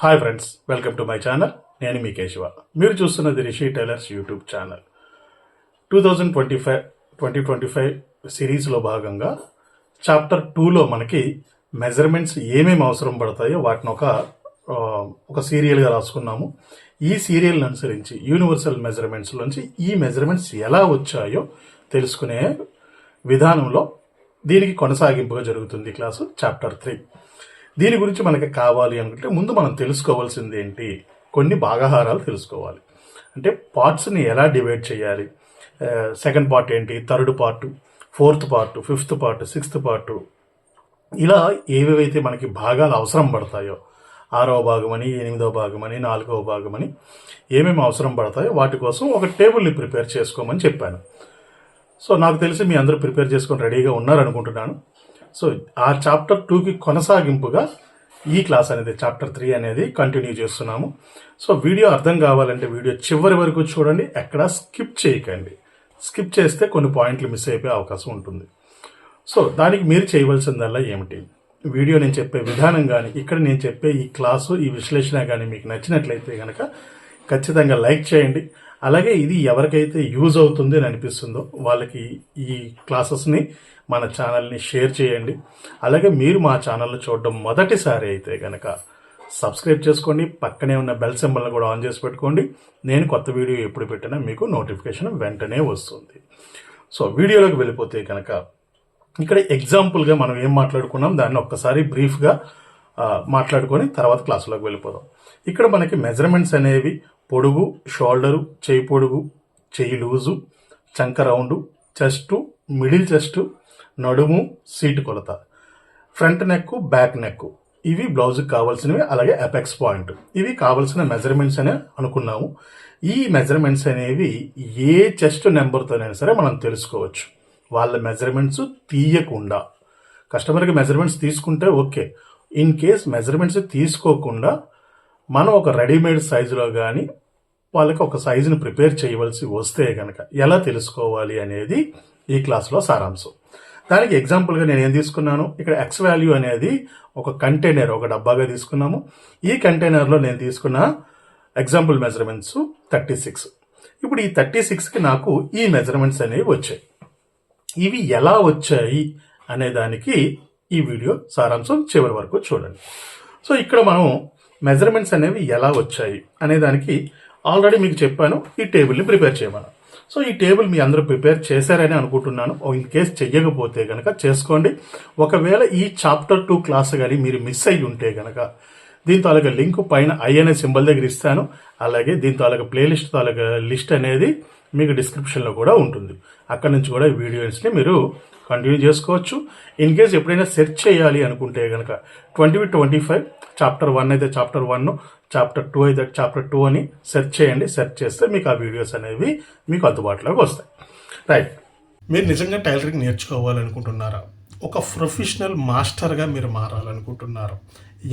Hi friends, welcome to my channel. నేను మీ కేశవ. మీరు చూస్తున్నది రిషి టైలర్స్ యూట్యూబ్ ఛానల్. 2025 సిరీస్లో భాగంగా చాప్టర్ 2లో మనకి మెజర్మెంట్స్ ఏమేమి అవసరం పడతాయో వాటిని ఒక సీరియల్గా రాసుకున్నాము. ఈ సీరియల్ని అనుసరించి యూనివర్సల్ మెజర్మెంట్స్లోంచి ఈ మెజర్మెంట్స్ ఎలా వచ్చాయో తెలుసుకునే విధానంలో దీనికి కొనసాగింపుగా జరుగుతుంది క్లాసు చాప్టర్ 3. దీని గురించి మనకి కావాలి అనుకుంటే ముందు మనం తెలుసుకోవాల్సింది ఏంటి, కొన్ని భాగాహారాలు తెలుసుకోవాలి. అంటే పార్ట్స్ని ఎలా డివైడ్ చేయాలి, సెకండ్ పార్ట్ ఏంటి, third part, fourth part, fifth part, sixth part, ఇలా ఏవేవైతే మనకి భాగాలు అవసరం పడతాయో 6వ భాగమని, 8వ భాగమని, 4వ భాగమని ఏమేమి అవసరం పడతాయో వాటి కోసం ఒక టేబుల్ని ప్రిపేర్ చేసుకోమని చెప్పాను. సో నాకు తెలిసి మీ అందరూ ప్రిపేర్ చేసుకొని రెడీగా ఉన్నారనుకుంటున్నాను. సో ఆ చాప్టర్ 2కి కొనసాగింపుగా ఈ క్లాస్ అనేది చాప్టర్ 3 అనేది కంటిన్యూ చేస్తున్నాము. సో వీడియో అర్థం కావాలంటే వీడియో చివరి వరకు చూడండి, ఎక్కడ స్కిప్ చేయకండి. స్కిప్ చేస్తే కొన్ని పాయింట్లు మిస్ అయిపోయే అవకాశం ఉంటుంది. సో దానికి మీరు చేయవలసిందల్లా ఏమిటి, వీడియో నేను చెప్పే విధానం కానీ ఇక్కడ నేను చెప్పే ఈ క్లాసు ఈ విశ్లేషణ కానీ మీకు నచ్చినట్లయితే కనుక ఖచ్చితంగా లైక్ చేయండి. అలాగే ఇది ఎవరికైతే యూజ్ అవుతుంది అని అనిపిస్తుందో వాళ్ళకి ఈ క్లాసెస్ని మన ఛానల్ని షేర్ చేయండి. అలాగే మీరు మా ఛానల్ని చూడడం మొదటిసారి అయితే కనుక సబ్స్క్రైబ్ చేసుకోండి, పక్కనే ఉన్న బెల్ సింబల్ని కూడా ఆన్ చేసి పెట్టుకోండి. నేను కొత్త వీడియో ఎప్పుడు పెట్టినా మీకు నోటిఫికేషన్ వెంటనే వస్తుంది. సో వీడియోలోకి వెళ్ళిపోతే కనుక ఇక్కడ ఎగ్జాంపుల్గా మనం ఏం మాట్లాడుకున్నాం దాన్ని ఒక్కసారి బ్రీఫ్గా మాట్లాడుకొని తర్వాత క్లాసులోకి వెళ్ళిపోదాం. ఇక్కడ మనకి మెజర్మెంట్స్ అనేవి పొడుగు, షోల్డరు, చేయి పొడుగు, చేయి లూజు, చంక రౌండు, చెస్టు, మిడిల్ చెస్టు, నడుము, సీటు కొలత, ఫ్రంట్ నెక్, బ్యాక్ నెక్, ఇవి బ్లౌజ్కి కావాల్సినవి. అలాగే అపెక్స్ పాయింట్, ఇవి కావాల్సిన మెజర్మెంట్స్ అనే అనుకున్నాము. ఈ మెజర్మెంట్స్ అనేవి ఏ చెస్ట్ నెంబర్తోనైనా సరే మనం తెలుసుకోవచ్చు. వాళ్ళ మెజర్మెంట్స్ తీయకుండా, కస్టమర్కి మెజర్మెంట్స్ తీసుకుంటే ఓకే. ఇన్ కేస్ మెజర్మెంట్స్ తీసుకోకుండా మనం ఒక రెడీమేడ్ సైజులో కానీ వాళ్ళకి ఒక సైజుని ప్రిపేర్ చేయవలసి వస్తే కనుక ఎలా తెలుసుకోవాలి అనేది ఈ క్లాస్లో సారాంశం. దానికి ఎగ్జాంపుల్గా నేను ఏం తీసుకున్నాను, ఇక్కడ ఎక్స్ వాల్యూ అనేది ఒక కంటైనర్, ఒక డబ్బాగా తీసుకున్నాము. ఈ కంటైనర్లో నేను తీసుకున్న ఎగ్జాంపుల్ మెజర్మెంట్స్ 36. ఇప్పుడు ఈ 36కి నాకు ఈ మెజర్మెంట్స్ అనేవి వచ్చాయి. ఇవి ఎలా వచ్చాయి అనే దానికి ఈ వీడియో సారాంశం చివరి వరకు చూడండి. సో ఇక్కడ మనం మెజర్మెంట్స్ అనేవి ఎలా వచ్చాయి అనే దానికి ఆల్రెడీ మీకు చెప్పాను, ఈ టేబుల్ని ప్రిపేర్ చేయమని. సో ఈ టేబుల్ మీ అందరూ ప్రిపేర్ చేశారని అనుకుంటున్నాను. ఇన్ కేస్ చెయ్యకపోతే కనుక చేసుకోండి. ఒకవేళ ఈ చాప్టర్ 2 క్లాస్ కానీ మీరు మిస్ అయ్యి ఉంటే కనుక దీంతో అలాగే లింక్ పైన ఐ అనే సింబల్ దగ్గర ఇస్తాను. అలాగే దీంతో అలాగే ప్లేలిస్ట్ అలాగే లిస్ట్ అనేది మీకు డిస్క్రిప్షన్లో కూడా ఉంటుంది. అక్కడ నుంచి కూడా ఈ వీడియోస్ని మీరు కంటిన్యూ చేసుకోవచ్చు. ఇన్ కేస్ ఎప్పుడైనా సెర్చ్ చేయాలి అనుకుంటే కనుక 2025 చాప్టర్ 1 అయితే చాప్టర్ 1, చాప్టర్ 2 అయితే చాప్టర్ 2 అని సెర్చ్ చేయండి. సెర్చ్ చేస్తే మీకు ఆ వీడియోస్ అనేవి మీకు అందుబాటులోకి వస్తాయి. రైట్, మీరు నిజంగా టైలరింగ్ నేర్చుకోవాలనుకుంటున్నారా, ఒక ప్రొఫెషనల్ మాస్టర్గా మీరు మారాలనుకుంటున్నారు,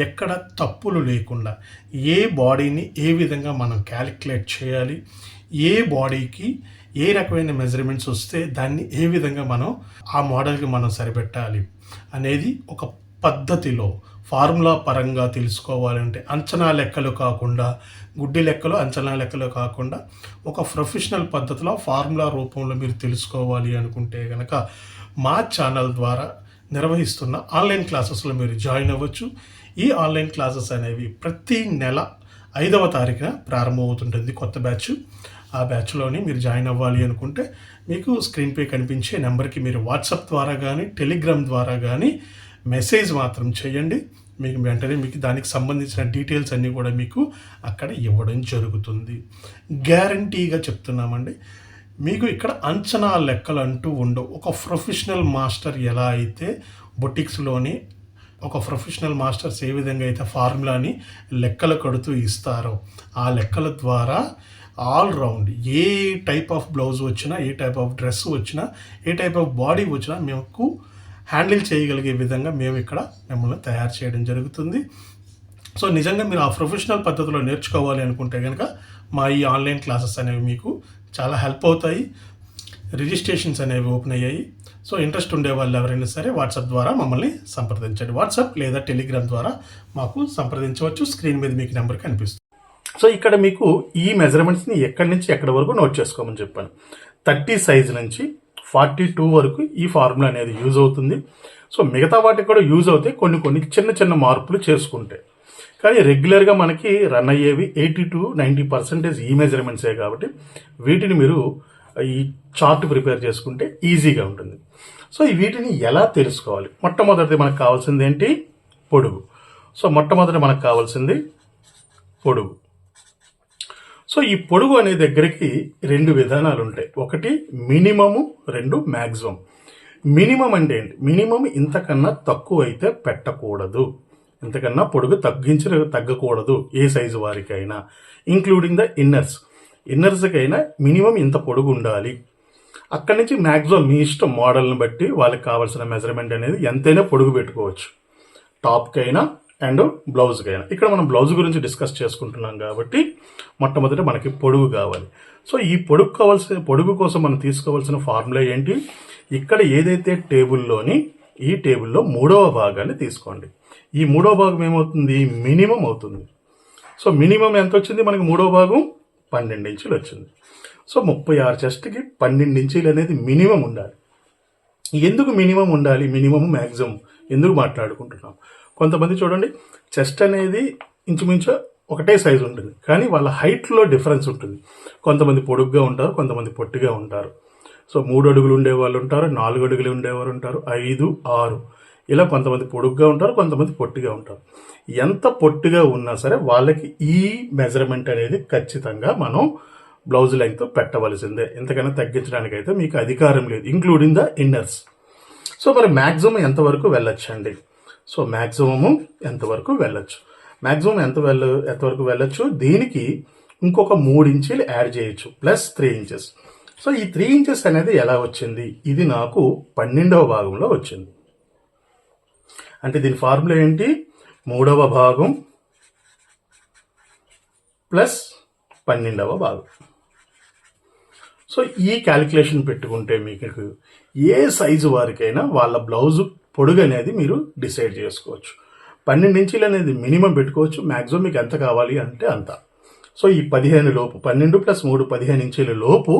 ఎక్కడ తప్పులు లేకుండా ఏ బాడీని ఏ విధంగా మనం క్యాలిక్యులేట్ చేయాలి, ఏ బాడీకి ఏ రకమైన మెజర్మెంట్స్ వస్తే దాన్ని ఏ విధంగా మనం ఆ మోడల్కి మనం సరిపెట్టాలి అనేది ఒక పద్ధతిలో ఫార్ములా పరంగా తెలుసుకోవాలంటే అంచనా లెక్కలు కాకుండా, గుడ్డి లెక్కలు అంచనా లెక్కలు కాకుండా ఒక ప్రొఫెషనల్ పద్ధతిలో ఫార్ములా రూపంలో మీరు తెలుసుకోవాలి అనుకుంటే కనుక మా ఛానల్ ద్వారా నిర్వహిస్తున్న ఆన్లైన్ క్లాసెస్లో మీరు జాయిన్ అవ్వచ్చు. ఈ ఆన్లైన్ క్లాసెస్ అనేవి ప్రతి నెల 5వ తారీఖున ప్రారంభమవుతుంటుంది కొత్త బ్యాచ్. ఆ బ్యాచ్లోని మీరు జాయిన్ అవ్వాలి అనుకుంటే మీకు స్క్రీన్పై కనిపించే నెంబర్కి మీరు వాట్సాప్ ద్వారా కానీ టెలిగ్రామ్ ద్వారా కానీ మెసేజ్ మాత్రం చేయండి. మీకు వెంటనే మీకు దానికి సంబంధించిన డీటెయిల్స్ అన్నీ కూడా మీకు అక్కడ ఇవ్వడం జరుగుతుంది. గ్యారంటీగా చెప్తున్నామండి, మీకు ఇక్కడ అంచనా లెక్కలు అంటూ ఉండవు. ఒక ప్రొఫెషనల్ మాస్టర్ ఎలా అయితే బొటిక్స్లోని ఒక ప్రొఫెషనల్ మాస్టర్స్ ఏ విధంగా అయితే ఫార్ములాని లెక్కలు కడుతూ ఇస్తారో ఆ లెక్కల ద్వారా all round A type of blouse వచ్చినా, ఏ టైప్ ఆఫ్ డ్రెస్ వచ్చినా, ఏ టైప్ ఆఫ్ బాడీ వచ్చినా మేము హ్యాండిల్ చేయగలిగే విధంగా మేము ఇక్కడ మిమ్మల్ని తయారు చేయడం జరుగుతుంది. సో నిజంగా మీరు ఆ ప్రొఫెషనల్ పద్ధతిలో నేర్చుకోవాలి అనుకుంటే కనుక మా ఈ ఆన్లైన్ క్లాసెస్ అనేవి మీకు చాలా హెల్ప్ అవుతాయి. రిజిస్ట్రేషన్స్ అనేవి ఓపెన్ అయ్యాయి. సో ఇంట్రెస్ట్ ఉండే వాళ్ళు ఎవరైనా సరే వాట్సాప్ ద్వారా మమ్మల్ని సంప్రదించండి. వాట్సాప్ లేదా టెలిగ్రామ్ ద్వారా మాకు సంప్రదించవచ్చు. స్క్రీన్ మీద మీకు నెంబర్ కనిపిస్తుంది. సో ఇక్కడ మీకు ఈ మెజర్మెంట్స్ని ఎక్కడి నుంచి ఎక్కడి వరకు నోట్ చేసుకోమని చెప్పాను. 30 సైజ్ నుంచి 42 వరకు ఈ ఫార్ములా అనేది యూజ్ అవుతుంది. సో మిగతా వాటికి కూడా యూజ్ అవుతాయి, కొన్ని చిన్న చిన్న మార్పులు చేసుకుంటే. కానీ రెగ్యులర్గా మనకి రన్ అయ్యేవి 80-90% ఈ మెజర్మెంట్సే కాబట్టి వీటిని మీరు ఈ చార్ట్ ప్రిపేర్ చేసుకుంటే ఈజీగా ఉంటుంది. సో వీటిని ఎలా తెలుసుకోవాలి? మొట్టమొదటిది మనకు కావాల్సింది ఏంటి? పొడుగు. సో మొట్టమొదటి మనకు కావాల్సింది పొడుగు. సో ఈ పొడుగు అనే దగ్గరికి 2 విధానాలు ఉంటాయి. ఒకటి మినిమము, 2 మ్యాక్సిమం. మినిమం అంటే ఏంటి? మినిమం ఇంతకన్నా తక్కువ అయితే పెట్టకూడదు, ఇంతకన్నా పొడుగు తగ్గకూడదు ఏ సైజు వారికైనా, ఇంక్లూడింగ్ ద ఇన్నర్స్కైనా మినిమం ఇంత పొడుగు ఉండాలి. అక్కడి నుంచి మ్యాక్సిమం మీ ఇష్టం, మోడల్ని బట్టి వాళ్ళకి కావాల్సిన మెజర్మెంట్ అనేది ఎంతైనా పొడుగు పెట్టుకోవచ్చు, టాప్కైనా అండ్ బ్లౌజ్కైనా. ఇక్కడ మనం బ్లౌజ్ గురించి డిస్కస్ చేసుకుంటున్నాం కాబట్టి మొట్టమొదట మనకి పొడుగు కావాలి. సో ఈ పొడుగు కోసం మనం తీసుకోవాల్సిన ఫార్ములా ఏంటి? ఇక్కడ ఏదైతే ఈ టేబుల్లో 3వ భాగాన్ని తీసుకోండి. ఈ 3వ భాగం ఏమవుతుంది? మినిమం అవుతుంది. సో మినిమం ఎంత వచ్చింది మనకి? 3వ భాగం 12 ఇంచులు వచ్చింది. సో 36 చెస్ట్కి 12 ఇంచులు అనేది మినిమం ఉండాలి. ఎందుకు మినిమం ఉండాలి, మినిమం మ్యాక్సిమం ఎందుకు మాట్లాడుకుంటున్నాం? కొంతమంది చూడండి, చెస్ట్ అనేది ఇంచుమించు ఒకటే సైజు ఉంటుంది, కానీ వాళ్ళ హైట్లో డిఫరెన్స్ ఉంటుంది. కొంతమంది పొడుగ్గా ఉంటారు, కొంతమంది పొట్టిగా ఉంటారు. సో 3 అడుగులు ఉండేవాళ్ళు ఉంటారు, 4 అడుగులు ఉండేవారు ఉంటారు, 5, 6 ఇలా కొంతమంది పొడుగ్గా ఉంటారు, కొంతమంది పొట్టిగా ఉంటారు. ఎంత పొట్టిగా ఉన్నా సరే వాళ్ళకి ఈ మెజర్మెంట్ అనేది ఖచ్చితంగా మనం బ్లౌజ్ లెంగ్త్ పెట్టవలసిందే. ఎంతకైనా తగ్గించడానికైతే మీకు అధికారం లేదు, ఇంక్లూడింగ్ ద ఇన్నర్స్. సో మరి మ్యాక్సిమం ఎంతవరకు వెళ్ళొచ్చండి? సో మ్యాక్సిమము ఎంతవరకు వెళ్ళొచ్చు? మ్యాక్సిమం ఎంతవరకు వెళ్ళొచ్చు? దీనికి ఇంకొక 3 ఇంచీలు యాడ్ చేయొచ్చు, ప్లస్ 3 ఇంచెస్. సో ఈ 3 ఇంచెస్ అనేది ఎలా వచ్చింది? ఇది నాకు 12వ భాగంలో వచ్చింది. అంటే దీని ఫార్ములా ఏంటి? 3వ భాగం ప్లస్ 12వ భాగం. సో ఈ క్యాలిక్యులేషన్ పెట్టుకుంటే మీకు ఏ సైజు వారికైనా వాళ్ళ బ్లౌజు పొడుగు అనేది మీరు డిసైడ్ చేసుకోవచ్చు. 12 ఇంచీలు అనేది మినిమం పెట్టుకోవచ్చు, మ్యాక్సిమం మీకు ఎంత కావాలి అంటే అంత. సో ఈ 15 లోపు, 12 + 3 15 ఇంచీల లోపు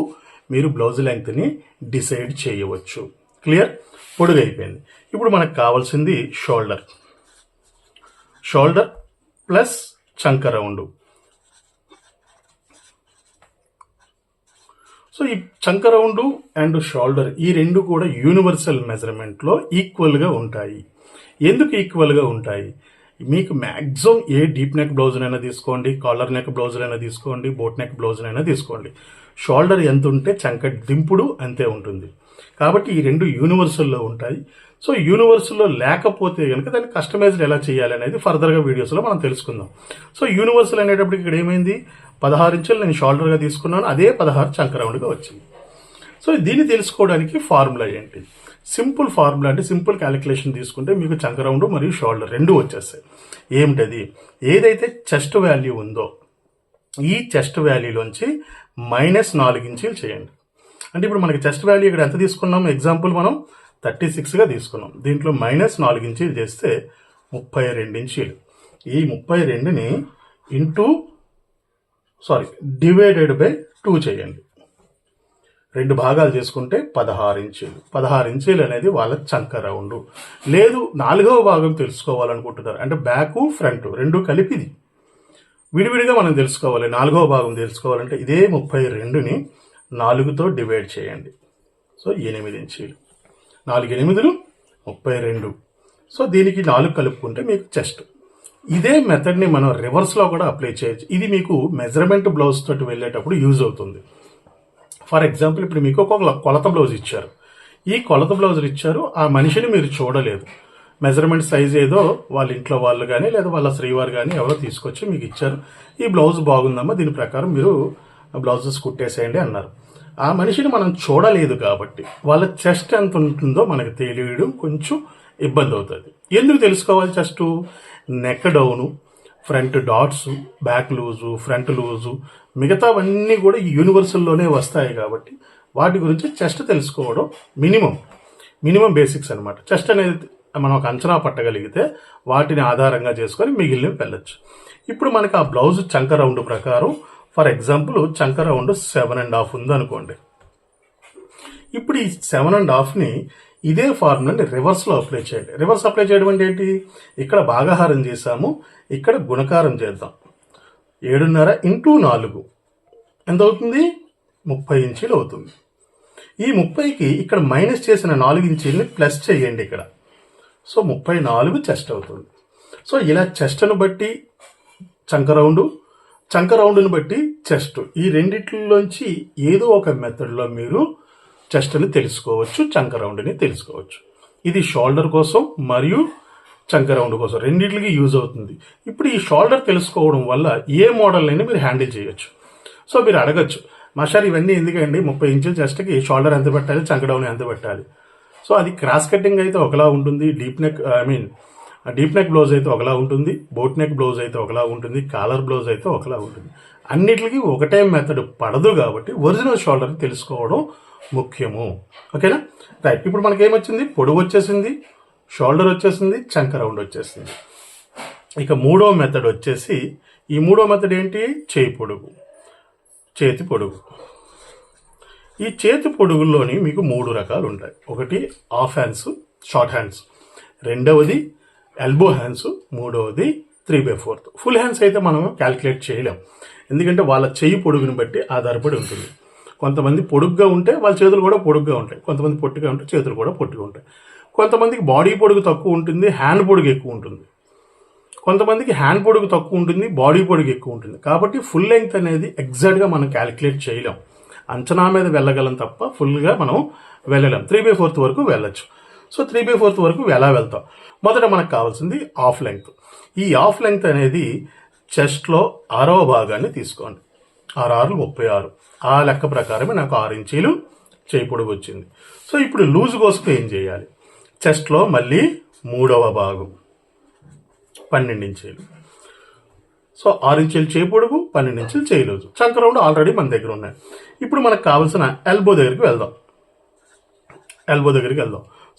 మీరు బ్లౌజ్ లెంగ్త్ని డిసైడ్ చేయవచ్చు. క్లియర్? పొడుగు అయిపోయింది. ఇప్పుడు మనకు కావాల్సింది షోల్డర్ ప్లస్ చంక రౌండ్. సో ఈ చంక రౌండ్ అండ్ షోల్డర్ ఈ 2 కూడా యూనివర్సల్ మెజర్మెంట్లో ఈక్వల్గా ఉంటాయి. ఎందుకు ఈక్వల్గా ఉంటాయి? మీకు మ్యాక్సిమం ఏ డీప్ నెక్ బ్లౌజ్నైనా తీసుకోండి, కాలర్ నెక్ బ్లౌజ్నైనా తీసుకోండి, బోట్ నెక్ బ్లౌజ్నైనా తీసుకోండి, షోల్డర్ ఎంత ఉంటే చంక దింపుడు అంతే ఉంటుంది. కాబట్టి ఈ 2 యూనివర్సల్లో ఉంటాయి. సో యూనివర్సల్లో లేకపోతే కనుక దాన్ని కస్టమైజ్డ్ ఎలా చేయాలి అనేది ఫర్దర్గా వీడియోస్లో మనం తెలుసుకుందాం. సో యూనివర్సల్ అనేటప్పటికి ఇక్కడ ఏమైంది? 16 ఇంచులు నేను షోల్డర్గా తీసుకున్నాను, అదే 16 చంక రౌండ్గా వచ్చింది. సో దీన్ని తెలుసుకోవడానికి ఫార్ములా ఏంటి? సింపుల్ ఫార్ములా అంటే సింపుల్ క్యాలిక్యులేషన్ తీసుకుంటే మీకు చంక రౌండ్ మరియు షోల్డర్ 2 వచ్చేస్తాయి. ఏమిటది? ఏదైతే చెస్ట్ వాల్యూ ఉందో ఈ చెస్ట్ వాల్యూలోంచి -4 ఇంచీలు చేయండి. అంటే ఇప్పుడు మనకి చెస్ట్ వాల్యూ ఇక్కడ ఎంత తీసుకున్నాం? ఎగ్జాంపుల్ మనం 36గా తీసుకున్నాం. దీంట్లో -4 ఇంచీలు చేస్తే 32 ఇంచీలు. ఈ 32ని డివైడెడ్ బై 2 చేయండి. 2 భాగాలు చేసుకుంటే 16 ఇంచీలు. 16 ఇంచీలు అనేది వాళ్ళ చంక రౌండ్. లేదు 4వ భాగం తెలుసుకోవాలనుకుంటున్నారు అంటే బ్యాక్ ఫ్రంట్ 2 కలిపిది విడివిడిగా మనం తెలుసుకోవాలి. 4వ భాగం తెలుసుకోవాలంటే ఇదే 32ని 4తో డివైడ్ చేయండి. సో 8 ఇంచీలు. 4 8 32. సో దీనికి 4 కలుపుకుంటే మీకు చెస్ట్. ఇదే మెథడ్ని మనం రివర్స్లో కూడా అప్లై చేయొచ్చు. ఇది మీకు మెజర్మెంట్ బ్లౌజ్ తోటి వెళ్ళేటప్పుడు యూజ్ అవుతుంది. ఫర్ ఎగ్జాంపుల్ ఇప్పుడు మీకు ఒక కొలత బ్లౌజ్ ఇచ్చారు. ఈ కొలత బ్లౌజులు ఇచ్చారు, ఆ మనిషిని మీరు చూడలేదు, మెజర్మెంట్ సైజ్ ఏదో వాళ్ళ ఇంట్లో వాళ్ళు కానీ లేదా వాళ్ళ శ్రీవారు కానీ ఎవరో తీసుకొచ్చి మీకు ఇచ్చారు. ఈ బ్లౌజ్ బాగుందమ్మా, దీని ప్రకారం మీరు బ్లౌజెస్ కుట్టేసేయండి అన్నారు. ఆ మనిషిని మనం చూడలేదు కాబట్టి వాళ్ళ చెస్ట్ ఎంత ఉంటుందో మనకు తెలియడం కొంచెం ఇబ్బంది అవుతుంది. ఎందుకు తెలుసుకోవాలి? Chest, neck down, front dots, back loose, front loose, మిగతావన్నీ కూడా ఈ యూనివర్సల్లోనే వస్తాయి కాబట్టి వాటి గురించి చెస్ట్ తెలుసుకోవడం మినిమం. మినిమం బేసిక్స్ అనమాట. చెస్ట్ అనేది మనం ఒక అంచనా పట్టగలిగితే వాటిని ఆధారంగా చేసుకొని మిగిలినవి వెళ్ళొచ్చు. ఇప్పుడు మనకి ఆ బ్లౌజ్ చంక రౌండ్ ప్రకారం ఫర్ ఎగ్జాంపుల్ చంక రౌండ్ 7.5 ఉంది అనుకోండి. ఇప్పుడు ఈ 7.5ని ఇదే ఫార్ములాని రివర్స్లో అప్లై చేయండి. రివర్స్ అప్లై చేయడం అంటే ఏంటి? ఇక్కడ భాగాహారం చేసాము, ఇక్కడ గుణకారం చేద్దాం. 7.5 ఇంటూ 4 ఎంత అవుతుంది? 30 ఇంచీలు అవుతుంది. ఈ 30కి ఇక్కడ మైనస్ చేసిన 4 ఇంచీలని ప్లస్ చేయండి ఇక్కడ. సో 34 చెస్ట్ అవుతుంది. సో ఇలా చెస్ట్ను బట్టి చంక రౌండ్ని బట్టి చెస్ట్, ఈ రెండిట్లోంచి ఏదో ఒక మెథడ్లో మీరు చెస్ట్ని తెలుసుకోవచ్చు, చంక రౌండ్ని తెలుసుకోవచ్చు. ఇది షోల్డర్ కోసం మరియు చంక రౌండ్ కోసం రెండింటికి యూజ్ అవుతుంది. ఇప్పుడు ఈ షోల్డర్ తెలుసుకోవడం వల్ల ఏ మోడల్ అయినా మీరు హ్యాండిల్ చేయొచ్చు. సో మీరు అడగచ్చు, మాస్టర్ ఇవన్నీ ఎందుకండి, 30 ఇంచుల చెస్ట్కి షోల్డర్ ఎంత పెట్టాలి, చంక డౌన్ ఎంత పెట్టాలి? సో అది క్రాస్ కటింగ్ అయితే ఒకలా ఉంటుంది, డీప్ నెక్ బ్లౌజ్ అయితే ఒకలా ఉంటుంది, బోట్ నెక్ బ్లౌజ్ అయితే ఒకలా ఉంటుంది, కాలర్ బ్లౌజ్ అయితే ఒకలా ఉంటుంది. అన్నిటికీ ఒకటే మెథడ్ పడదు కాబట్టి ఒరిజినల్ షోల్డర్ తెలుసుకోవడం ముఖ్యము. ఓకేనా? రైట్. ఇప్పుడు మనకి ఏమొచ్చింది? పొడవు వచ్చేసింది, షోల్డర్ వచ్చేసింది, చంక రౌండ్ వచ్చేసింది. ఇక మూడో మెథడ్ వచ్చేసి, ఈ మూడో మెథడ్ ఏంటి? చేయి పొడుగు, చేతి పొడుగు. ఈ చేతి పొడుగుల్లోని మీకు 3 రకాలు ఉంటాయి. ఒకటి హాఫ్ హ్యాండ్స్, షార్ట్ హ్యాండ్స్, రెండవది ఎల్బో హ్యాండ్స్, మూడవది 3/4. ఫుల్ హ్యాండ్స్ అయితే మనం క్యాలిక్యులేట్ చేయలేం, ఎందుకంటే వాళ్ళ చేయి పొడుగుని బట్టి ఆధారపడి ఉంటుంది. కొంతమంది పొడుగ్గా ఉంటే వాళ్ళ చేతులు కూడా పొడుగ్గా ఉంటాయి, కొంతమంది పొట్టిగా ఉంటే చేతులు కూడా పొట్టిగా ఉంటాయి. కొంతమందికి బాడీ పొడుగు తక్కువ ఉంటుంది, హ్యాండ్ పొడుగు ఎక్కువ ఉంటుంది. కొంతమందికి హ్యాండ్ పొడుగు తక్కువ ఉంటుంది, బాడీ పొడుగు ఎక్కువ ఉంటుంది. కాబట్టి ఫుల్ లెంగ్త్ అనేది ఎగ్జాక్ట్గా మనం క్యాలిక్యులేట్ చేయలేం, అంచనా మీద వెళ్ళగలం తప్ప ఫుల్గా మనం వెళ్ళలేం. 3/4 వరకు వెళ్ళచ్చు. సో 3/4 వరకు ఎలా వెళ్తాం? మొదట మనకు కావాల్సింది హాఫ్ లెంగ్త్. ఈ హాఫ్ లెంగ్త్ అనేది చెస్ట్లో 6వ భాగాన్ని తీసుకోండి. 6 36. ఆ లెక్క ప్రకారమే నాకు 6 ఇంచీలు చేయి పొడుగు వచ్చింది. సో ఇప్పుడు లూజ్ కోసం ఏం చేయాలి? చెస్ట్లో మళ్ళీ 3వ భాగం 12 ఇంచీలు. సో 6 ఇంచీలు చేయి పొడుగు, 12 ఇంచీలు చేయి లూజు. చంక రౌండ్ ఆల్రెడీ మన దగ్గర ఉన్నాయి. ఇప్పుడు మనకు కావాల్సిన ఎల్బో దగ్గరికి వెళ్దాం.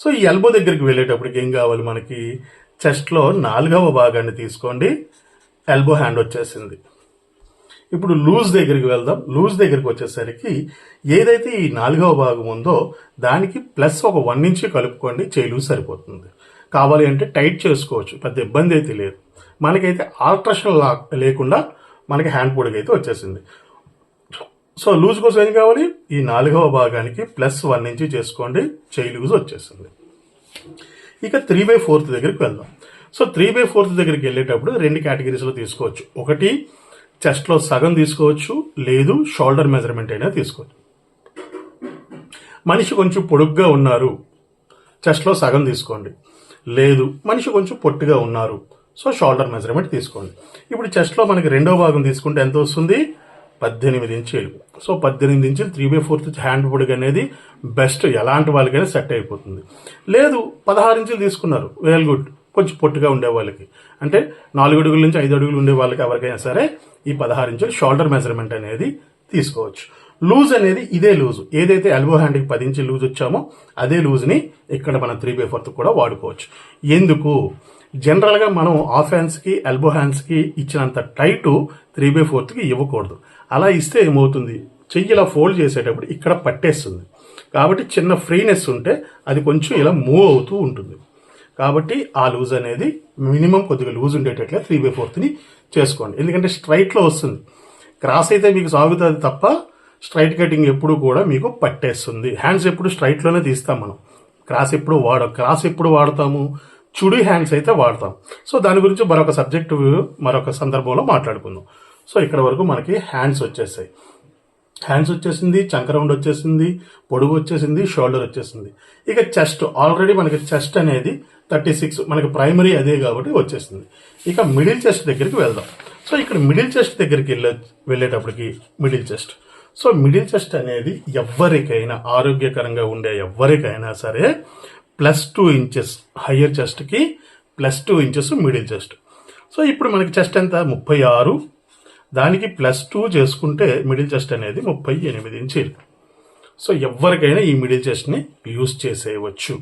సో ఈ ఎల్బో దగ్గరికి వెళ్ళేటప్పటికి ఏం కావాలి మనకి? చెస్ట్లో 4వ భాగాన్ని తీసుకోండి, ఎల్బో హ్యాండ్ వచ్చేసింది. ఇప్పుడు లూజ్ దగ్గరికి వెళ్దాం. లూజ్ దగ్గరికి వచ్చేసరికి ఏదైతే ఈ 4వ భాగం ఉందో దానికి ప్లస్ ఒక 1 ఇంచ్ కలుపుకోండి, చేయి లూజ్ సరిపోతుంది. కావాలి అంటే టైట్ చేసుకోవచ్చు, పెద్ద ఇబ్బంది అయితే లేదు. మనకైతే ఆల్ట్రేషన్ లేకుండా మనకి హ్యాండ్ పొడుగు అయితే వచ్చేసింది. సో లూజ్ కోసం ఏం కావాలి? ఈ 4వ భాగానికి ప్లస్ 1 ఇంచ్ చేసుకోండి, చేయి లూజ్ వచ్చేసింది. ఇక 3/4 దగ్గరికి వెళ్దాం. సో 3/4 దగ్గరికి వెళ్ళేటప్పుడు 2 కేటగిరీస్లో తీసుకోవచ్చు. ఒకటి చెస్ట్లో సగం తీసుకోవచ్చు, లేదు షోల్డర్ మెజర్మెంట్ అయినా తీసుకోవచ్చు. మనిషి కొంచెం పొడుగ్గా ఉన్నారు, చెస్ట్లో సగం తీసుకోండి. లేదు మనిషి కొంచెం పొట్టిగా ఉన్నారు, సో షోల్డర్ మెజర్మెంట్ తీసుకోండి. ఇప్పుడు చెస్ట్లో మనకి 2వ భాగం తీసుకుంటే ఎంత వస్తుంది? 18 ఇంచీలు. సో 18 ఇంచులు 3/4 హ్యాండ్ పొడుగు అనేది బెస్ట్, ఎలాంటి వాళ్ళకైనా సెట్ అయిపోతుంది. లేదు 16 ఇంచులు తీసుకున్నారు, వెల్ గుడ్, కొంచెం పొట్టిగా ఉండే వాళ్ళకి, అంటే 4 అడుగుల నుంచి 5 అడుగులు ఉండే వాళ్ళకి ఎవరికైనా సరే ఈ 16 ఇంచులు షోల్డర్ మెజర్మెంట్ అనేది తీసుకోవచ్చు. లూజ్ అనేది ఇదే లూజ్, ఏదైతే ఎల్బో హ్యాండ్కి 10 ఇంచులు లూజ్ వచ్చామో అదే లూజ్ని ఇక్కడ మనం 3/4 కూడా వాడుకోవచ్చు. ఎందుకు? జనరల్గా మనం హాఫ్ హ్యాండ్స్కి ఎల్బో హ్యాండ్స్కి ఇచ్చినంత టైటు 3/4కి ఇవ్వకూడదు. అలా ఇస్తే ఏమవుతుంది? చెయ్యి ఇలా ఫోల్డ్ చేసేటప్పుడు ఇక్కడ పట్టేస్తుంది. కాబట్టి చిన్న ఫ్రీనెస్ ఉంటే అది కొంచెం ఇలా మూవ్ అవుతూ ఉంటుంది. కాబట్టి ఆ లూజ్ అనేది మినిమం కొద్దిగా లూజ్ ఉండేటట్లే 3/4ని చేసుకోండి. ఎందుకంటే స్ట్రైట్లో వస్తుంది, క్రాస్ అయితే మీకు సాగుతుంది తప్ప స్ట్రైట్ కటింగ్ ఎప్పుడు కూడా మీకు పట్టేస్తుంది. హ్యాండ్స్ ఎప్పుడు స్ట్రైట్లోనే తీస్తాం మనం, క్రాస్ ఎప్పుడు వాడతాము? చుడి హ్యాండ్స్ అయితే వాడతాం. సో దాని గురించి మరొక సబ్జెక్టు మరొక సందర్భంలో మాట్లాడుకుందాం. సో ఇక్కడ వరకు మనకి హ్యాండ్స్ వచ్చేసాయి. హ్యాండ్స్ వచ్చేసింది, చంక రౌండ్ వచ్చేసింది, పొడుగు వచ్చేసింది, షోల్డర్ వచ్చేసింది. ఇక చెస్ట్, ఆల్రెడీ మనకి చెస్ట్ అనేది 36 మనకి ప్రైమరీ అదే కాబట్టి వచ్చేసింది. ఇక మిడిల్ చెస్ట్ దగ్గరికి వెళ్దాం. సో ఇక్కడ మిడిల్ చెస్ట్ దగ్గరికి వెళ్ళేటప్పటికి middle chest. So middle chest అనేది ఎవరికైనా ఆరోగ్యకరంగా ఉండే ఎవరికైనా సరే +2 ఇంచెస్ హయ్యర్ చెస్ట్కి +2 ఇంచెస్ మిడిల్ చెస్ట్. సో ఇప్పుడు మనకి చెస్ట్ ఎంత? 36, దానికి +2 చేసుకుంటే మిడిల్ చెస్ట్ అనేది 38 ఇంచీలు. సో ఎవరికైనా ఈ మిడిల్ చెస్ట్ని యూజ్ చేసేయవచ్చు.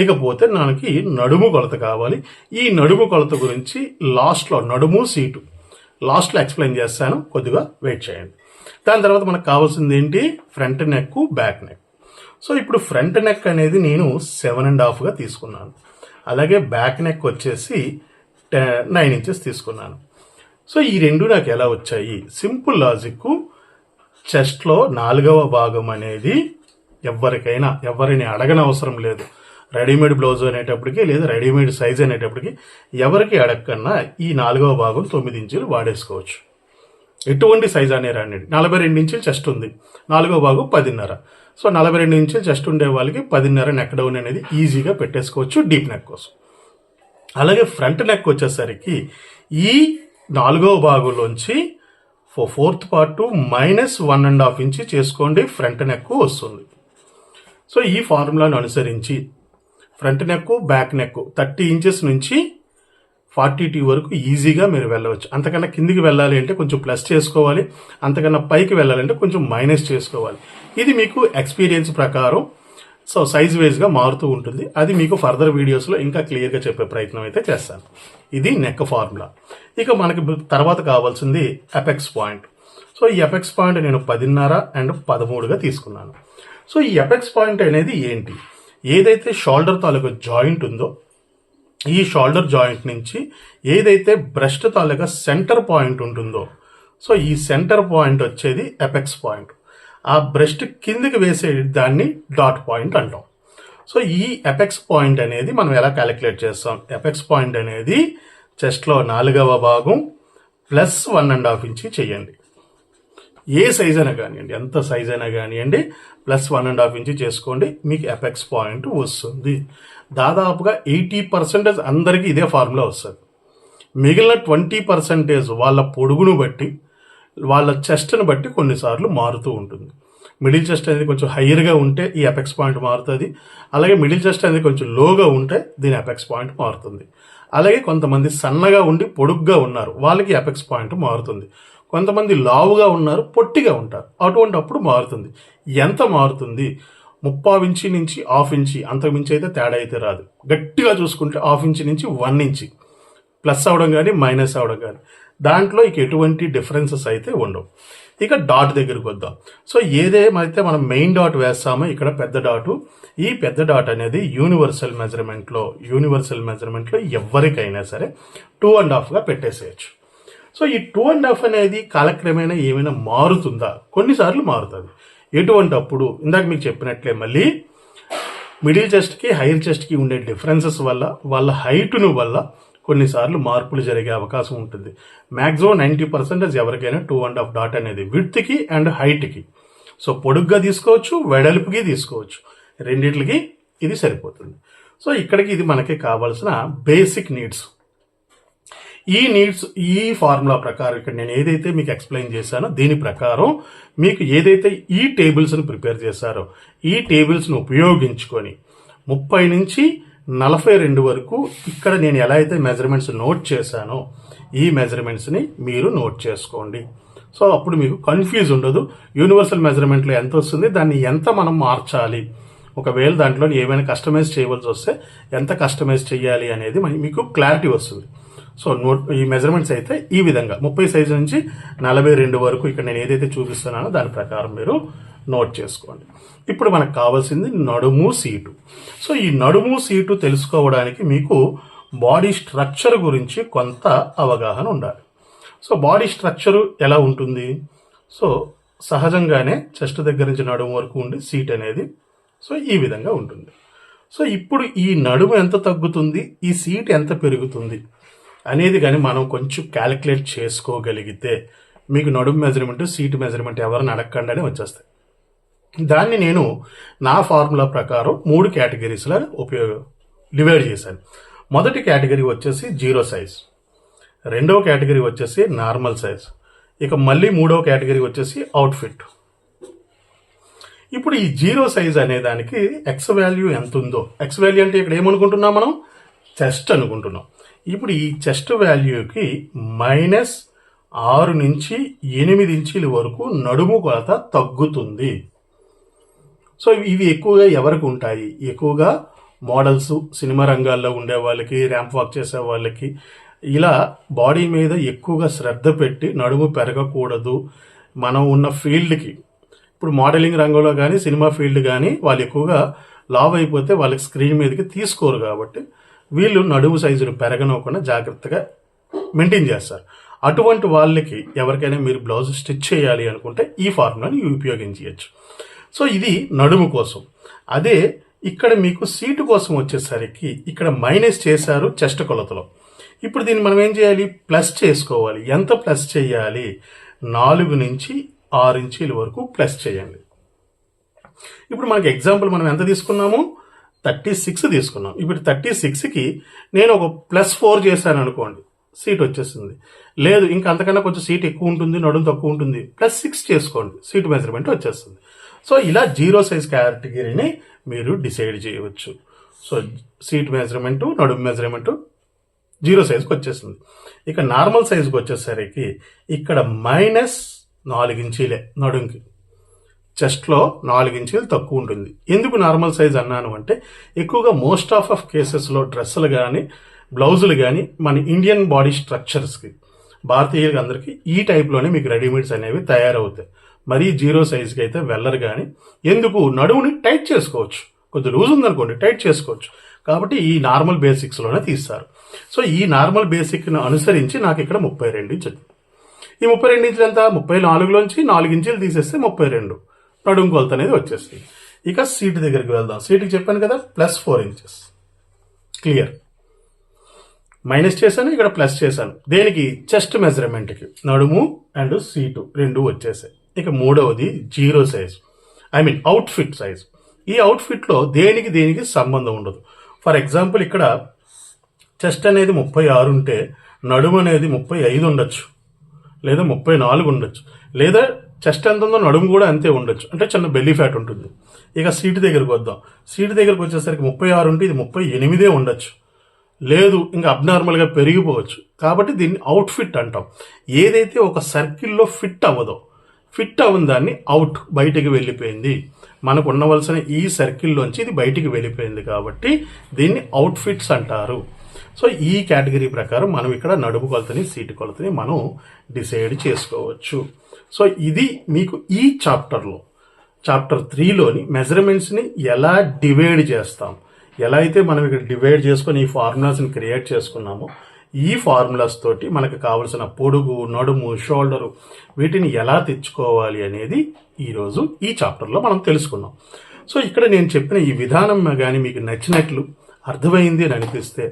ఇకపోతే మనకి నడుము కొలత కావాలి. ఈ నడుము కొలత గురించి లాస్ట్లో నడుము సీటు లాస్ట్లో ఎక్స్ప్లెయిన్ చేస్తాను, కొద్దిగా వెయిట్ చేయండి. దాని తర్వాత మనకు కావాల్సింది ఏంటి, front neck, back neck. So ఇప్పుడు ఫ్రంట్ నెక్ అనేది నేను 7.5గా తీసుకున్నాను. అలాగే బ్యాక్ నెక్ వచ్చేసి 9 ఇంచెస్ తీసుకున్నాను. సో ఈ రెండు నాకు ఎలా వచ్చాయి, సింపుల్ లాజిక్. చెస్ట్లో 4వ భాగం అనేది ఎవరిని అడగనవసరం లేదు. రెడీమేడ్ బ్లౌజ్ అనేటప్పటికి లేదా రెడీమేడ్ సైజ్ అనేటప్పటికి ఎవరికి అడగకన్నా ఈ 4వ భాగం 9 ఇంచులు వాడేసుకోవచ్చు. ఎటువంటి సైజ్ అనే రండి, 42 ఇంచులు చెస్ట్ ఉంది, 4వ భాగం 10.5. సో 42 ఇంచులు చెస్ట్ ఉండే వాళ్ళకి 10.5 నెక్ డౌన్ అనేది ఈజీగా పెట్టేసుకోవచ్చు డీప్ నెక్ కోసం. అలాగే ఫ్రంట్ నెక్ వచ్చేసరికి ఈ 4వ భాగంలోంచి 4th పార్ట్ -1.5 ఇంచ్ చేసుకోండి, ఫ్రంట్ నెక్ వస్తుంది. సో ఈ ఫార్ములాను అనుసరించి front neck, back neck 30 inches నుంచి 42 వరకు ఈజీగా మీరు వెళ్ళవచ్చు. అంతకన్నా కిందికి వెళ్ళాలి అంటే కొంచెం ప్లస్ చేసుకోవాలి, అంతకన్నా పైకి వెళ్ళాలంటే కొంచెం మైనస్ చేసుకోవాలి. ఇది మీకు ఎక్స్పీరియన్స్ ప్రకారం సో సైజ్ వైజ్గా మారుతూ ఉంటుంది. అది మీకు ఫర్దర్ వీడియోస్లో ఇంకా క్లియర్గా చెప్పే ప్రయత్నం అయితే చేస్తాను. ఇది నెక్ ఫార్ములా. ఇక మనకి తర్వాత కావాల్సింది అపెక్స్ పాయింట్. సో ఈ అపెక్స్ పాయింట్ నేను 10.5 అండ్ 13గా తీసుకున్నాను. సో ఈ అపెక్స్ పాయింట్ అనేది ఏంటి, ఏదైతే షోల్డర్ తాలూకా జాయింట్ ఉందో ఈ షోల్డర్ జాయింట్ నుంచి ఏదైతే బ్రెస్ట్ తాలూకా సెంటర్ పాయింట్ ఉంటుందో, సో ఈ సెంటర్ పాయింట్ వచ్చేది అపెక్స్ పాయింట్. ఆ బ్రెస్ట్ కిందికి వేసే దాన్ని డాట్ పాయింట్ అంటాం. సో ఈ అపెక్స్ పాయింట్ అనేది మనం ఎలా క్యాలిక్యులేట్ చేస్తాం, అపెక్స్ పాయింట్ అనేది చెస్ట్లో 4వ భాగం ప్లస్ 1.5 ఇంచ్ చేయండి. ఏ సైజ్ అయినా కానివ్వండి, ఎంత సైజ్ అయినా కానివ్వండి, ప్లస్ 1.5 ఇంచ్ చేసుకోండి, మీకు అపెక్స్ పాయింట్ వస్తుంది. దాదాపుగా 80% అందరికీ ఇదే ఫార్ములా వస్తుంది. మిగిలిన 20% వాళ్ళ పొడుగును బట్టి, వాళ్ళ చెస్ట్ని బట్టి కొన్నిసార్లు మారుతూ ఉంటుంది. మిడిల్ చెస్ట్ అనేది కొంచెం హైయర్గా ఉంటే ఈ అపెక్స్ పాయింట్ మారుతుంది. అలాగే మిడిల్ చెస్ట్ అనేది కొంచెం లోగా ఉంటే దీని అపెక్స్ పాయింట్ మారుతుంది. అలాగే కొంతమంది సన్నగా ఉండి పొడుగ్గా ఉన్నారు, వాళ్ళకి అపెక్స్ పాయింట్ మారుతుంది. కొంతమంది లావుగా ఉన్నారు, పొట్టిగా ఉంటారు, అటువంటి అప్పుడు మారుతుంది. ఎంత మారుతుంది, 30 ఇంచ్ నుంచి 1/2 ఇంచ్, అంతకుమించి అయితే తేడా అయితే రాదు. గట్టిగా చూసుకుంటే 1/2 ఇంచ్ నుంచి 1 ఇంచ్ ప్లస్ అవడం కానీ మైనస్ అవడం కానీ, దాంట్లో ఇక ఎటువంటి డిఫరెన్సెస్ అయితే ఉండవు. ఇక డాట్ దగ్గరికి వద్దాం. సో ఏదేమైతే మనం మెయిన్ డాట్ వేస్తామో ఇక్కడ పెద్ద డాట్, ఈ పెద్ద డాట్ అనేది యూనివర్సల్ మెజర్మెంట్లో ఎవరికైనా సరే 2.5గా పెట్టేసేయచ్చు. సో ఈ 2.5 అనేది కాలక్రమేణా ఏమైనా మారుతుందా, కొన్నిసార్లు మారుతుంది. ఎటువంటి అప్పుడు ఇందాక మీకు చెప్పినట్లే మళ్ళీ మిడిల్ చెస్ట్కి హైర్ చెస్ట్కి ఉండే డిఫరెన్సెస్ వల్ల, వాళ్ళ హైట్ను వల్ల కొన్నిసార్లు మార్పులు జరిగే అవకాశం ఉంటుంది. మ్యాక్సిమం 90% ఎవరికైనా 2.5 డాట్ అనేది విడ్త్కి అండ్ హైట్కి. సో పొడుగ్గా తీసుకోవచ్చు, వెడల్పుకి తీసుకోవచ్చు, రెండిట్లకి ఇది సరిపోతుంది. సో ఇక్కడికి ఇది మనకి కావాల్సిన బేసిక్ నీడ్స్. ఈ ఫార్ములా ప్రకారం ఇక్కడ నేను ఏదైతే మీకు ఎక్స్ప్లెయిన్ చేశానో దీని ప్రకారం మీకు ఏదైతే ఈ టేబుల్స్ని ప్రిపేర్ చేశారో ఈ టేబుల్స్ను ఉపయోగించుకొని 30 నుంచి 42 వరకు ఇక్కడ నేను ఎలా అయితే మెజర్మెంట్స్ నోట్ చేశానో ఈ మెజర్మెంట్స్ని మీరు నోట్ చేసుకోండి. సో అప్పుడు మీకు కన్ఫ్యూజ్ ఉండదు. యూనివర్సల్ మెజర్మెంట్లో ఎంత వస్తుంది, దాన్ని ఎంత మనం మార్చాలి, ఒకవేళ దాంట్లో ఏమైనా కస్టమైజ్ చేయవలసి వస్తే ఎంత కస్టమైజ్ చేయాలి అనేది మీకు క్లారిటీ వస్తుంది. సో ఈ మెజర్మెంట్స్ అయితే ఈ విధంగా 30 సైజు నుంచి 42 వరకు ఇక్కడ నేను ఏదైతే చూపిస్తున్నానో దాని ప్రకారం మీరు నోట్ చేసుకోండి. ఇప్పుడు మనకు కావాల్సింది నడుము సీటు. సో ఈ నడుము సీటు తెలుసుకోవడానికి మీకు బాడీ స్ట్రక్చర్ గురించి కొంత అవగాహన ఉండాలి. సో బాడీ స్ట్రక్చరు ఎలా ఉంటుంది, సో సహజంగానే చెస్ట్ దగ్గర నుంచి నడుము వరకు ఉండి సీట్ అనేది సో ఈ విధంగా ఉంటుంది. సో ఇప్పుడు ఈ నడుము ఎంత తగ్గుతుంది, ఈ సీట్ ఎంత పెరుగుతుంది అనేది కానీ మనం కొంచెం క్యాలిక్యులేట్ చేసుకోగలిగితే మీకు నడుము మెజర్మెంట్, సీట్ మెజర్మెంట్ ఎవరిని అడగకుండానే వచ్చేస్తాయి. దాన్ని నేను నా ఫార్ములా ప్రకారం 3 కేటగిరీస్లో డివైడ్ చేశాను. మొదటి కేటగిరీ వచ్చేసి 0 సైజ్, రెండవ కేటగిరీ వచ్చేసి నార్మల్ సైజ్, ఇక మళ్ళీ మూడవ కేటగిరీ వచ్చేసి అవుట్ఫిట్. ఇప్పుడు ఈ 0 సైజ్ అనే దానికి ఎక్స్ వాల్యూ ఎంత ఉందో, ఎక్స్ వాల్యూ అంటే ఇక్కడ ఏమనుకుంటున్నాం మనం, చెస్ట్ అనుకుంటున్నాం. ఇప్పుడు ఈ చెస్ట్ వాల్యూకి -6 నుంచి 8 ఇంచీల వరకు నడుము కొలత తగ్గుతుంది. సో ఇవి ఎక్కువగా ఎవరికి ఉంటాయి? ఎక్కువగా మోడల్స్, సినిమా రంగాల్లో ఉండే వాళ్ళకి, ర్యాంప్ వాక్ చేసే వాళ్ళకి, ఇలా బాడీ మీద ఎక్కువగా శ్రద్ధ పెట్టి నడుము పెరగకూడదు మనం ఉన్న ఫీల్డ్కి. ఇప్పుడు మోడలింగ్ రంగంలో కానీ సినిమా ఫీల్డ్ కానీ వాళ్ళు ఎక్కువగా లావ్ అయిపోతే వాళ్ళకి స్క్రీన్ మీదకి తీసుకోరు కాబట్టి వీళ్ళు నడుము సైజును పెరగనవ్వకుండా జాగ్రత్తగా మెయింటైన్ చేస్తారు. అటువంటి వాళ్ళకి ఎవరికైనా మీరు బ్లౌజ్ స్టిచ్ చేయాలి అనుకుంటే ఈ ఫార్ములాని ఉపయోగించవచ్చు. సో ఇది నడుము కోసం. అదే ఇక్కడ మీకు సీటు కోసం వచ్చేసరికి ఇక్కడ మైనస్ చేశారు చెస్ట్ కొలతలో. ఇప్పుడు దీన్ని మనం ఏం చేయాలి? ప్లస్ చేసుకోవాలి. ఎంత ప్లస్ చేయాలి? 4 నుంచి 6 ఇంచీల వరకు ప్లస్ చేయండి. ఇప్పుడు మనకి ఎగ్జాంపుల్ మనం ఎంత తీసుకున్నాము? 36 తీసుకున్నాం. ఇప్పుడు 36కి నేను ఒక +4 చేశాను అనుకోండి, సీట్ వచ్చేస్తుంది. లేదు ఇంకా అంతకన్నా కొంచెం సీట్ ఎక్కువ ఉంటుంది, నడుము తక్కువ ఉంటుంది, +6 చేసుకోండి, సీట్ మెజర్మెంట్ వచ్చేస్తుంది. సో ఇలా 0 సైజ్ కేటగిరీని మీరు డిసైడ్ చేయవచ్చు. సో సీట్ మెజర్మెంట్, నడుము మెజర్మెంట్ 0 సైజ్కి వచ్చేస్తుంది. ఇక నార్మల్ సైజ్కి వచ్చేసరికి ఇక్కడ -4 ఇంచీలే నడుంకి, చెస్ట్లో 4 ఇంచీలు తక్కువ ఉంటుంది. ఎందుకు నార్మల్ సైజ్ అన్నాను అంటే ఎక్కువగా మోస్ట్ ఆఫ్ కేసెస్లో డ్రెస్సులు కానీ బ్లౌజులు కానీ మన ఇండియన్ బాడీ స్ట్రక్చర్స్కి, భారతీయులకి అందరికీ ఈ టైప్లోనే మీకు రెడీమేడ్స్ అనేవి తయారవుతాయి. మరీ 0 సైజ్కి అయితే వెళ్ళరు. కానీ ఎందుకు? నడుముని టైట్ చేసుకోవచ్చు, కొద్ది లూజ్ ఉందనుకోండి టైట్ చేసుకోవచ్చు. కాబట్టి ఈ నార్మల్ బేసిక్స్లోనే తీస్తారు. సో ఈ నార్మల్ బేసిక్ను అనుసరించి నాకు ఇక్కడ 32 ఇంచులు. ఈ 32 ఇంచులు ఎంత? 34లోంచి 4 ఇంచులు తీసేస్తే 32 నడుము కొలత అనేది వచ్చేస్తుంది. ఇక సీట్ దగ్గరికి వెళ్దాం. సీట్కి చెప్పాను కదా +4 ఇంచెస్. క్లియర్. మైనస్ చేశాను, ఇక్కడ ప్లస్ చేశాను. దేనికి? చెస్ట్ మెజర్మెంట్కి. నడుము అండ్ సీటు రెండు వచ్చేసాయి. ఇక మూడవది 0 సైజ్, అవుట్ఫిట్ సైజ్. ఈ అవుట్ఫిట్లో దేనికి సంబంధం ఉండదు. ఫర్ ఎగ్జాంపుల్ ఇక్కడ చెస్ట్ అనేది 36 ఉంటే నడుము అనేది 35 ఉండొచ్చు, లేదా 34 ఉండొచ్చు, లేదా చెస్ట్ ఎంత ఉందో నడుము కూడా అంతే ఉండొచ్చు, అంటే చిన్న బెల్లీ ఫ్యాట్ ఉంటుంది. ఇక సీటు దగ్గరకు వద్దాం. సీటు దగ్గరకు వచ్చేసరికి 36 ఉంటే ఇది 38 ఉండొచ్చు, లేదు ఇంకా అబ్నార్మల్గా పెరిగిపోవచ్చు. కాబట్టి దీన్ని అవుట్ఫిట్ అంటాం. ఏదైతే ఒక సర్కిల్లో ఫిట్ అవ్వదో, ఫిట్ అవ్వని దాన్ని అవుట్, బయటికి వెళ్ళిపోయింది, మనకు ఉండవలసిన ఈ సర్కిల్లోంచి ఇది బయటికి వెళ్ళిపోయింది కాబట్టి దీన్ని అవుట్ఫిట్స్ అంటారు. సో ఈ కేటగిరీ ప్రకారం మనం ఇక్కడ నడుము కొలతని, సీటు కొలతని మనం డిసైడ్ చేసుకోవచ్చు. సో ఇది మీకు ఈ చాప్టర్లో, చాప్టర్ 3లోని మెజర్మెంట్స్ని ఎలా డివైడ్ చేస్తాం, ఎలా అయితే మనం ఇక్కడ డివైడ్ చేసుకొని ఈ ఫార్ములాస్ని క్రియేట్ చేసుకున్నామో, ఈ ఫార్ములాస్ తోటి మనకు కావలసిన పొడుగు, నడుము, షోల్డరు వీటిని ఎలా తెచ్చుకోవాలి అనేది ఈరోజు ఈ చాప్టర్లో మనం తెలుసుకున్నాం. సో ఇక్కడ నేను చెప్పిన ఈ విధానం కానీ మీకు నచ్చినట్లు అర్థమైంది అని అనిపిస్తే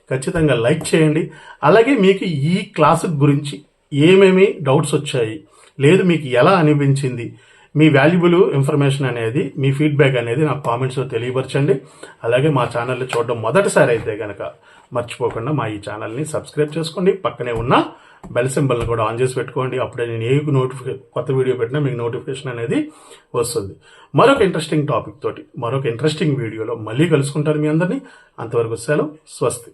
ఖచ్చితంగా లైక్ చేయండి. అలాగే మీకు ఈ క్లాసు గురించి ఏమేమి డౌట్స్ వచ్చాయి, లేదు మీకు ఎలా అనిపించింది, మీ వాల్యుబుల్ ఇన్ఫర్మేషన్ అనేది, మీ ఫీడ్బ్యాక్ అనేది నాకు కామెంట్స్లో తెలియపరచండి. అలాగే మా ఛానల్ని చూడడం మొదటిసారి అయితే కనుక మర్చిపోకుండా మా ఈ ఛానల్ని సబ్స్క్రైబ్ చేసుకోండి. పక్కనే ఉన్న బెల్ సింబల్ని కూడా ఆన్ చేసి పెట్టుకోండి. అప్పుడే నేను ఏ కొత్త వీడియో పెట్టినా మీకు నోటిఫికేషన్ అనేది వస్తుంది. మరొక ఇంట్రెస్టింగ్ టాపిక్ తోటి, మరొక ఇంట్రెస్టింగ్ వీడియోలో మళ్ళీ కలుసుకుంటాను మీ అందరినీ. అంతవరకు సెలవు. స్వస్తి.